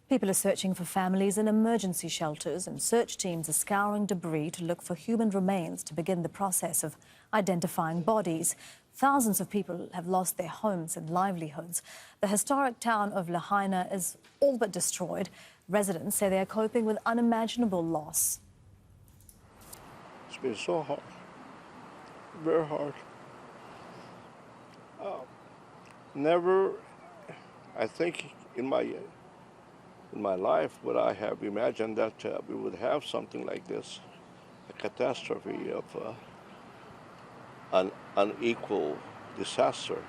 People are searching for families in emergency shelters, and search teams are scouring debris to look for human remains to begin the process of identifying bodies. Thousands of people have lost their homes and livelihoods. The historic town of Lahaina is all but destroyed. Residents say they are coping with unimaginable loss. It's been so hard, very hard. Never, I think, in my life would I have imagined that we would have something like this, a catastrophe of an unequal disaster.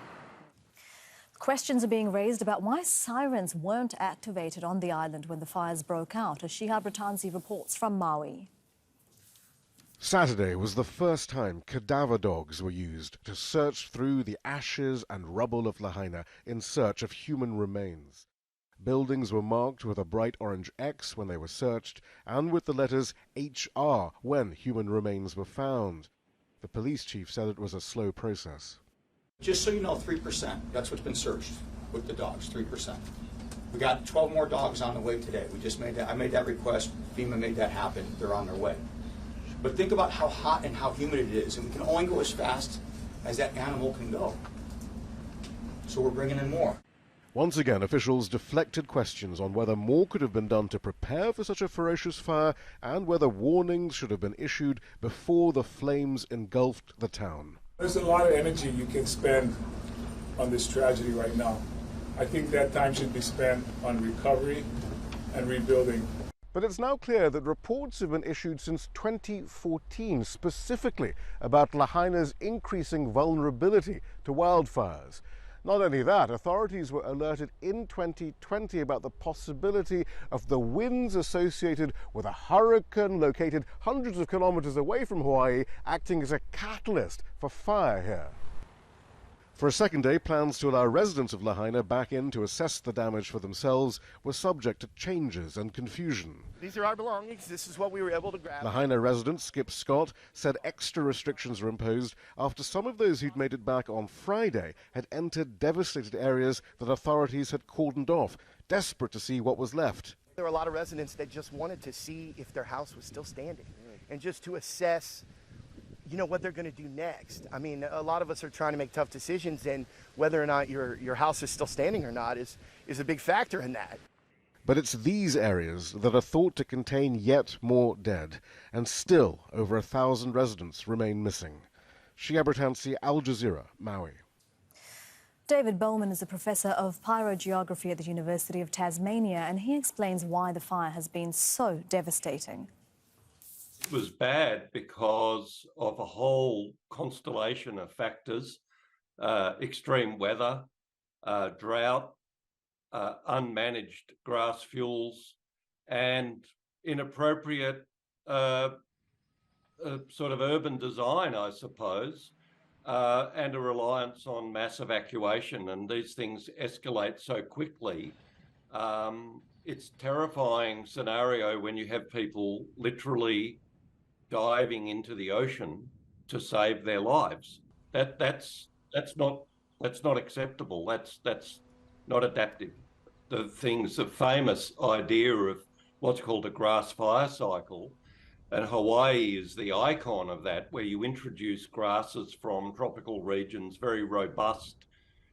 Questions are being raised about why sirens weren't activated on the island when the fires broke out, as Shihab Rattansi reports from Maui. Saturday was the first time cadaver dogs were used to search through the ashes and rubble of Lahaina in search of human remains. Buildings were marked with a bright orange X when they were searched, and with the letters HR when human remains were found. The police chief said it was a slow process. Just so you know, 3%, that's what's been searched with the dogs, 3%. We got 12 more dogs on the way today. We just made that, I made that request, FEMA made that happen, they're on their way. But think about how hot and how humid it is, and we can only go as fast as that animal can go. So we're bringing in more. Once again, officials deflected questions on whether more could have been done to prepare for such a ferocious fire and whether warnings should have been issued before the flames engulfed the town. There's a lot of energy you can spend on this tragedy right now. I think that time should be spent on recovery and rebuilding. But it's now clear that reports have been issued since 2014 specifically about Lahaina's increasing vulnerability to wildfires. Not only that, authorities were alerted in 2020 about the possibility of the winds associated with a hurricane located hundreds of kilometers away from Hawaii acting as a catalyst for fire here. For a second day, plans to allow residents of Lahaina back in to assess the damage for themselves were subject to changes and confusion. These are our belongings. This is what we were able to grab. Lahaina resident Skip Scott said extra restrictions were imposed after some of those who'd made it back on Friday had entered devastated areas that authorities had cordoned off, desperate to see what was left. There were a lot of residents that just wanted to see if their house was still standing and just to assess what they're going to do next. I mean, a lot of us are trying to make tough decisions, and whether or not your house is still standing or not is a big factor in that. But it's these areas that are thought to contain yet more dead, and still over 1,000 residents remain missing. Shihab Rattansi, Al Jazeera, Maui. David Bowman is a professor of pyrogeography at the University of Tasmania, and he explains why the fire has been so devastating. It was bad because of a whole constellation of factors, extreme weather, drought, unmanaged grass fuels, and inappropriate sort of urban design, I suppose, and a reliance on mass evacuation. And these things escalate so quickly. It's a terrifying scenario when you have people literally diving into the ocean to save their lives. That's not acceptable. That's not adaptive. The famous idea of what's called a grass fire cycle, and Hawaii is the icon of that, where you introduce grasses from tropical regions, very robust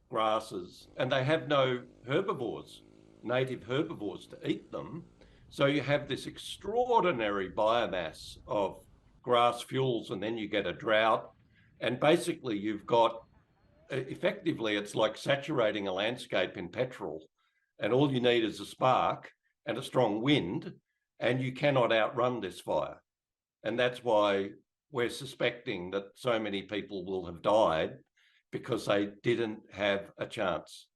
grasses, and they have no herbivores, native herbivores to eat them. So you have this extraordinary biomass of grass fuels, and then you get a drought. And basically you've got, effectively, it's like saturating a landscape in petrol. And all you need is a spark and a strong wind, and you cannot outrun this fire. And that's why we're suspecting that so many people will have died, because they didn't have a chance.